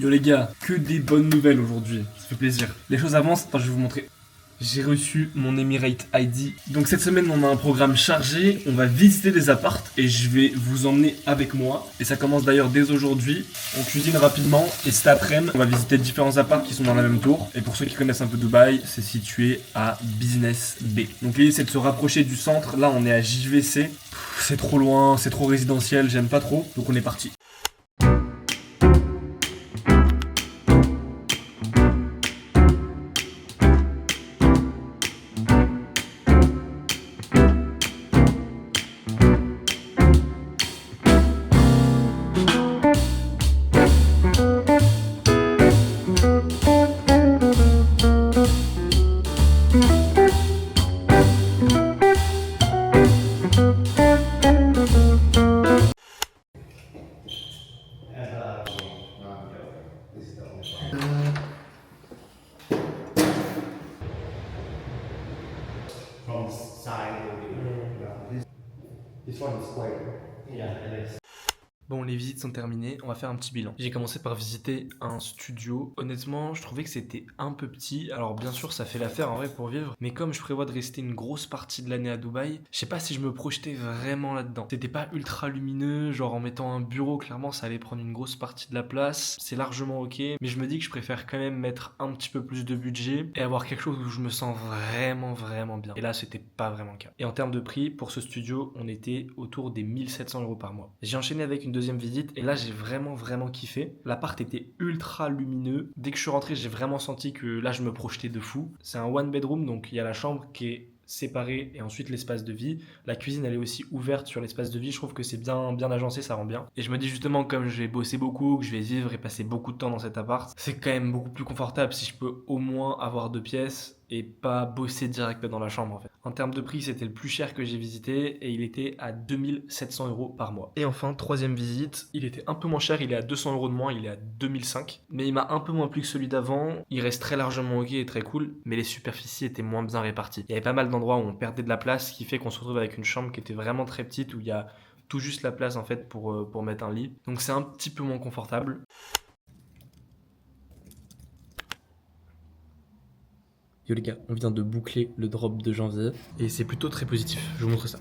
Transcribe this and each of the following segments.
Yo les gars, que des bonnes nouvelles aujourd'hui, ça fait plaisir. Les choses avancent, attends je vais vous montrer. J'ai reçu mon Emirate ID. Donc cette semaine on a un programme chargé, on va visiter des apparts et je vais vous emmener avec moi. Et ça commence d'ailleurs dès aujourd'hui, on cuisine rapidement et cet après-midi on va visiter différents apparts qui sont dans la même tour. Et pour ceux qui connaissent un peu Dubaï, c'est situé à Business Bay. Donc l'idée c'est de se rapprocher du centre, là on est à JVC. C'est trop loin, c'est trop résidentiel, j'aime pas trop, donc on est parti. From side this one is square. Yeah, it is. Bon, les visites sont terminées, on va faire un petit bilan. J'ai commencé par visiter un studio. Honnêtement, je trouvais que c'était un peu petit. Alors bien sûr, ça fait l'affaire en vrai pour vivre. Mais comme je prévois de rester une grosse partie de l'année à Dubaï, je sais pas si je me projetais vraiment là-dedans. C'était pas ultra lumineux, genre en mettant un bureau, clairement ça allait prendre une grosse partie de la place. C'est largement ok, mais je me dis que je préfère quand même mettre un petit peu plus de budget et avoir quelque chose où je me sens vraiment bien. Et là, c'était pas vraiment le cas. Et en termes de prix, pour ce studio, on était autour des 1700 € par mois. J'ai enchaîné avec une deuxième visite et là j'ai vraiment kiffé. L'appart était ultra lumineux. Dès que je suis rentré, j'ai vraiment senti que là je me projetais de fou. C'est un one bedroom, donc il y a la chambre qui est séparée et ensuite l'espace de vie. La cuisine elle est aussi ouverte sur l'espace de vie. Je trouve que c'est bien agencé, ça rend bien. Et je me dis justement, comme je vais bosser beaucoup, que je vais vivre et passer beaucoup de temps dans cet appart, c'est quand même beaucoup plus confortable si je peux au moins avoir 2 pièces et pas bosser direct dans la chambre en fait. En termes de prix, c'était le plus cher que j'ai visité et il était à 2700 € par mois. Et enfin, troisième visite, il était un peu moins cher, il est à 200 € de moins, il est à 2005. Mais il m'a un peu moins plu que celui d'avant. Il reste très largement ok et très cool, mais les superficies étaient moins bien réparties. Il y avait pas mal d'endroits où on perdait de la place, ce qui fait qu'on se retrouve avec une chambre qui était vraiment très petite, où il y a tout juste la place en fait pour mettre un lit. Donc c'est un petit peu moins confortable. Yo les gars, on vient de boucler le drop de janvier et c'est plutôt très positif, je vous montre ça.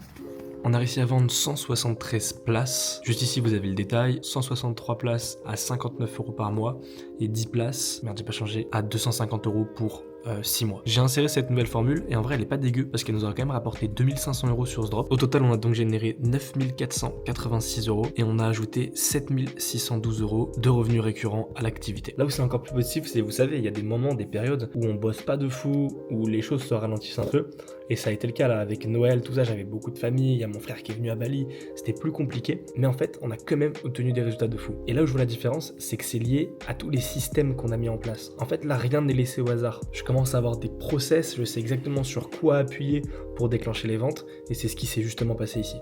On a réussi à vendre 173 places. Juste ici, vous avez le détail. 163 places à 59 € par mois et 10 places, merde, j'ai pas changé, à 250 € pour 6 mois. J'ai inséré cette nouvelle formule et en vrai, elle est pas dégueu parce qu'elle nous aura quand même rapporté 2500 € sur ce drop. Au total, on a donc généré 9486 € et on a ajouté 7612 € de revenus récurrents à l'activité. Là où c'est encore plus positif, c'est, vous savez, il y a des moments, des périodes où on bosse pas de fou, où les choses se ralentissent un peu. Et ça a été le cas là avec Noël, tout ça, j'avais beaucoup de famille, il y a mon frère qui est venu à Bali, c'était plus compliqué. Mais en fait, on a quand même obtenu des résultats de fou. Et là où je vois la différence, c'est que c'est lié à tous les systèmes qu'on a mis en place. En fait, là, rien n'est laissé au hasard. Je commence à avoir des process, je sais exactement sur quoi appuyer pour déclencher les ventes. Et c'est ce qui s'est justement passé ici.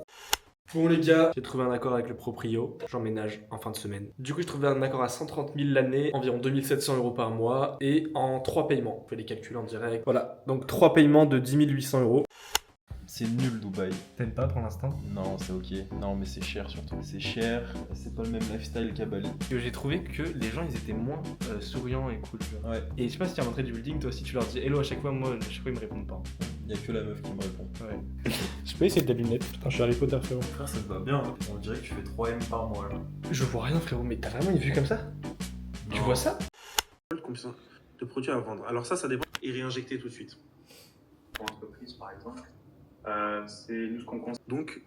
Bon les gars, j'ai trouvé un accord avec le proprio, j'emménage en fin de semaine. Du coup, j'ai trouvé un accord à 130 000 l'année, environ 2700 € par mois, et en 3 paiements. On fait les calculs en direct. Voilà, donc 3 paiements de 10 800 €. C'est nul Dubaï. T'aimes pas pour l'instant? Non, c'est ok. Non, mais c'est cher surtout. C'est cher, c'est pas le même lifestyle qu'à Bali. J'ai trouvé que les gens, ils étaient moins souriants et cool. Ouais. Et je sais pas si tu as rentré du building, toi aussi tu leur dis hello à chaque fois, moi, à chaque fois ils me répondent pas. Y'a que la meuf qui me répond. Ouais. Je peux essayer ta lunette? Putain, je suis Harry Potter, frérot. Frère, ça te va bien. Hein. On dirait que tu fais 3 M par mois là. Je vois rien, frérot, mais t'as vraiment une vue comme ça? Non. Tu vois ça? Combien de produits à vendre. Alors ça dépend. Et réinjecter tout de suite. Pour l'entreprise, par exemple, c'est nous ce qu'on conseille. Donc,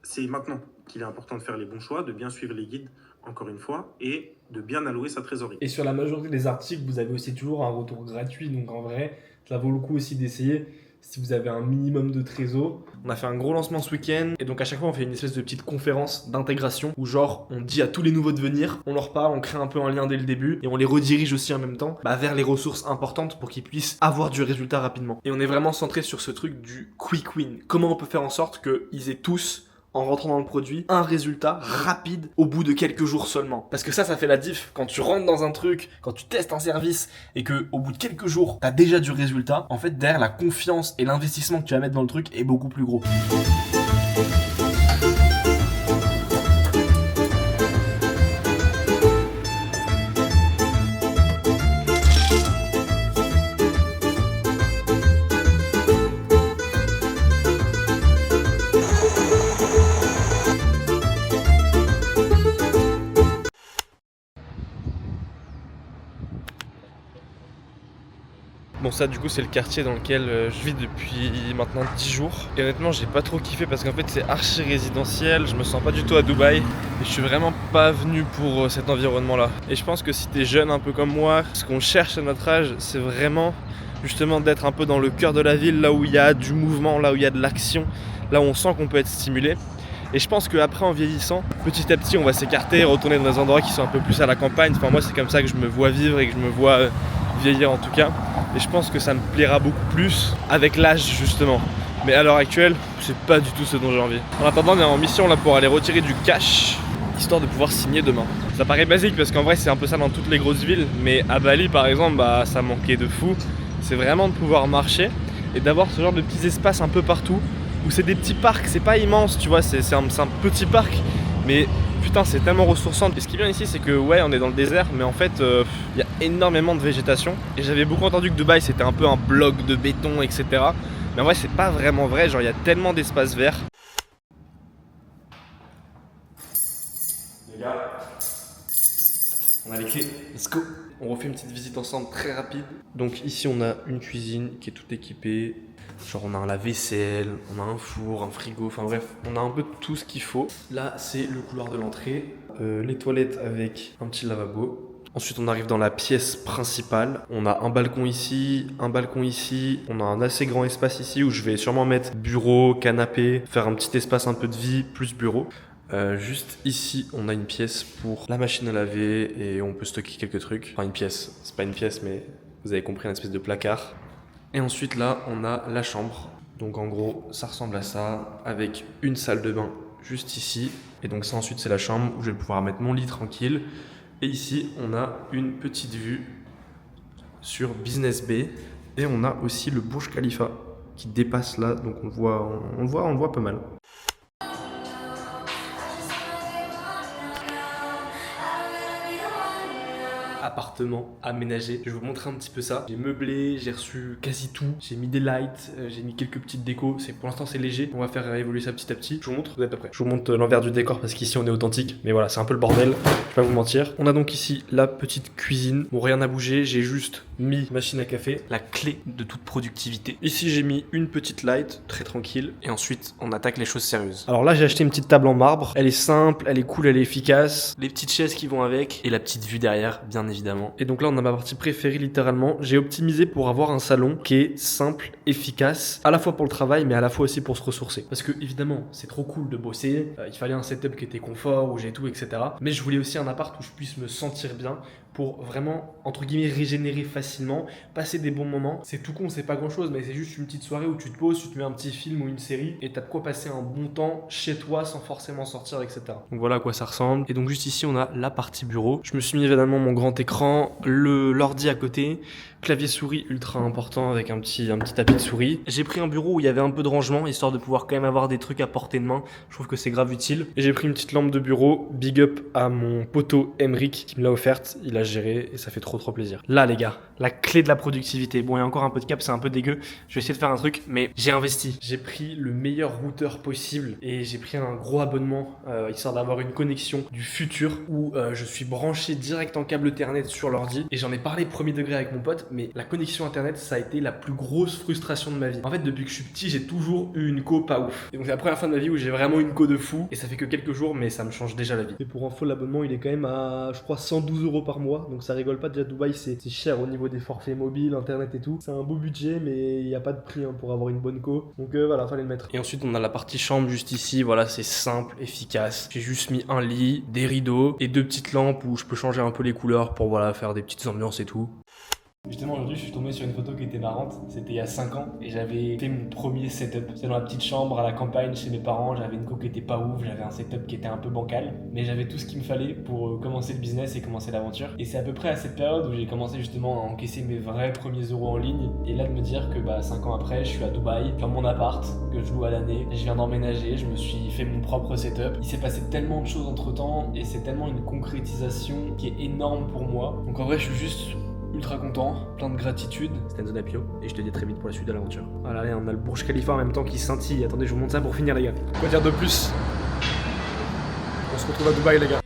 c'est maintenant qu'il est important de faire les bons choix, de bien suivre les guides, encore une fois, et de bien allouer sa trésorerie. Et sur la majorité des articles, vous avez aussi toujours un retour gratuit, donc en vrai, ça vaut le coup aussi d'essayer si vous avez un minimum de trésor. On a fait un gros lancement ce week-end, et donc à chaque fois on fait une espèce de petite conférence d'intégration, où genre on dit à tous les nouveaux de venir, on leur parle, on crée un peu un lien dès le début, et on les redirige aussi en même temps vers les ressources importantes pour qu'ils puissent avoir du résultat rapidement. Et on est vraiment centré sur ce truc du quick win. Comment on peut faire en sorte qu'ils aient tous, en rentrant dans le produit, un résultat rapide au bout de quelques jours seulement. Parce que ça fait la diff. Quand tu rentres dans un truc, quand tu testes un service et que au bout de quelques jours, t'as déjà du résultat, en fait, derrière, la confiance et l'investissement que tu vas mettre dans le truc est beaucoup plus gros. Bon ça du coup c'est le quartier dans lequel je vis depuis maintenant 10 jours. Et honnêtement j'ai pas trop kiffé parce qu'en fait c'est archi résidentiel, je me sens pas du tout à Dubaï. Et je suis vraiment pas venu pour cet environnement là. Et je pense que si t'es jeune un peu comme moi, ce qu'on cherche à notre âge c'est vraiment justement d'être un peu dans le cœur de la ville, là où il y a du mouvement, là où il y a de l'action, là où on sent qu'on peut être stimulé. Et je pense qu'après en vieillissant, petit à petit on va s'écarter, retourner dans des endroits qui sont un peu plus à la campagne. Enfin moi c'est comme ça que je me vois vivre et que je me vois vieillir en tout cas. Et je pense que ça me plaira beaucoup plus avec l'âge justement. Mais à l'heure actuelle, c'est pas du tout ce dont j'ai envie. En attendant, on est en mission là pour aller retirer du cash, histoire de pouvoir signer demain. Ça paraît basique parce qu'en vrai c'est un peu ça dans toutes les grosses villes. Mais à Bali par exemple, bah, ça manquait de fou. C'est vraiment de pouvoir marcher et d'avoir ce genre de petits espaces un peu partout où c'est des petits parcs, c'est pas immense, tu vois, c'est un petit parc, mais putain c'est tellement ressourçant. Et ce qui est bien ici c'est que ouais on est dans le désert, mais en fait y a énormément de végétation. Et j'avais beaucoup entendu que Dubaï c'était un peu un bloc de béton, etc. Mais en vrai c'est pas vraiment vrai, genre il y a tellement d'espaces verts. Les gars, on a les clés, let's go. On refait une petite visite ensemble très rapide. Donc ici on a une cuisine qui est toute équipée. Genre on a un lave-vaisselle, on a un four, un frigo, enfin bref, on a un peu tout ce qu'il faut. Là c'est le couloir de l'entrée, les toilettes avec un petit lavabo. Ensuite on arrive dans la pièce principale. On a un balcon ici, on a un assez grand espace ici où je vais sûrement mettre bureau, canapé, faire un petit espace un peu de vie plus bureau. Juste ici on a une pièce pour la machine à laver et on peut stocker quelques trucs. Enfin une pièce, c'est pas une pièce mais vous avez compris, une espèce de placard. Et ensuite là on a la chambre. Donc en gros ça ressemble à ça avec une salle de bain juste ici. Et donc ça ensuite c'est la chambre où je vais pouvoir mettre mon lit tranquille. Et ici on a une petite vue sur Business Bay. Et on a aussi le Burj Khalifa qui dépasse là. Donc on le voit pas mal. Appartement aménagé, je vais vous montrer un petit peu ça. J'ai meublé, j'ai reçu quasi tout, j'ai mis des lights, j'ai mis quelques petites décos. Pour l'instant c'est léger, on va faire évoluer ça petit à petit. Je vous montre, vous êtes prêts? Je vous montre l'envers du décor parce qu'ici on est authentique, mais voilà c'est un peu le bordel, je vais pas vous mentir. On a donc ici la petite cuisine, bon rien n'a bougé, j'ai juste mis machine à café, la clé de toute productivité. Ici j'ai mis une petite light, très tranquille, et ensuite on attaque les choses sérieuses. Alors là j'ai acheté une petite table en marbre, elle est simple, elle est cool, elle est efficace. Les petites chaises qui vont avec, et la petite vue derrière, bien évidemment. Et donc là on a ma partie préférée littéralement. J'ai optimisé pour avoir un salon qui est simple, efficace, à la fois pour le travail mais à la fois aussi pour se ressourcer. Parce que évidemment c'est trop cool de bosser, il fallait un setup qui était confort, où j'ai tout, etc. Mais je voulais aussi un appart où je puisse me sentir bien pour vraiment, entre guillemets, régénérer facilement, passer des bons moments. C'est tout con, c'est pas grand chose, mais c'est juste une petite soirée où tu te poses, tu te mets un petit film ou une série et t'as de quoi passer un bon temps chez toi sans forcément sortir, etc. Donc voilà à quoi ça ressemble. Et donc juste ici, on a la partie bureau. Je me suis mis évidemment mon grand écran, l'ordi à côté, clavier souris ultra important avec un petit tapis de souris. J'ai pris un bureau où il y avait un peu de rangement, histoire de pouvoir quand même avoir des trucs à portée de main. Je trouve que c'est grave utile. Et j'ai pris une petite lampe de bureau, big up à mon poteau Emric qui me l'a offerte. Il a géré et ça fait trop plaisir. Là les gars, la clé de la productivité. Bon il y a encore un peu de cap, c'est un peu dégueu. Je vais essayer de faire un truc, mais j'ai investi. J'ai pris le meilleur routeur possible et j'ai pris un gros abonnement histoire d'avoir une connexion du futur où je suis branché direct en câble Ethernet sur l'ordi. Et j'en ai parlé premier degré avec mon pote, mais la connexion internet ça a été la plus grosse frustration de ma vie. En fait depuis que je suis petit j'ai toujours eu une co pas ouf. Et donc c'est la première fois de ma vie où j'ai vraiment une co de fou. Et ça fait que quelques jours mais ça me change déjà la vie. Et pour info l'abonnement il est quand même à je crois 112 € par mois. Donc ça rigole pas, déjà Dubaï c'est cher au niveau des forfaits mobiles, internet et tout. C'est un beau budget mais il n'y a pas de prix pour avoir une bonne co. Donc voilà, fallait le mettre. Et ensuite on a la partie chambre juste ici, voilà c'est simple, efficace. J'ai juste mis un lit, des rideaux et deux petites lampes où je peux changer un peu les couleurs pour voilà faire des petites ambiances et tout. Justement aujourd'hui je suis tombé sur une photo qui était marrante, c'était il y a 5 ans et j'avais fait mon premier setup. C'était dans la petite chambre à la campagne chez mes parents, j'avais une co qui était pas ouf, j'avais un setup qui était un peu bancal, mais j'avais tout ce qu'il me fallait pour commencer le business et commencer l'aventure. Et c'est à peu près à cette période où j'ai commencé justement à encaisser mes vrais premiers euros en ligne et là de me dire que 5 ans après je suis à Dubaï, dans mon appart que je loue à l'année, je viens d'emménager, je me suis fait mon propre setup. Il s'est passé tellement de choses entre temps et c'est tellement une concrétisation qui est énorme pour moi. Donc en vrai je suis juste ultra content, plein de gratitude. C'était Enzo Dapio et je te dis à très vite pour la suite de l'aventure. Voilà, et on a le Burj Khalifa en même temps qui scintille. Attendez, je vous montre ça pour finir les gars. Quoi dire de plus? On se retrouve à Dubaï les gars.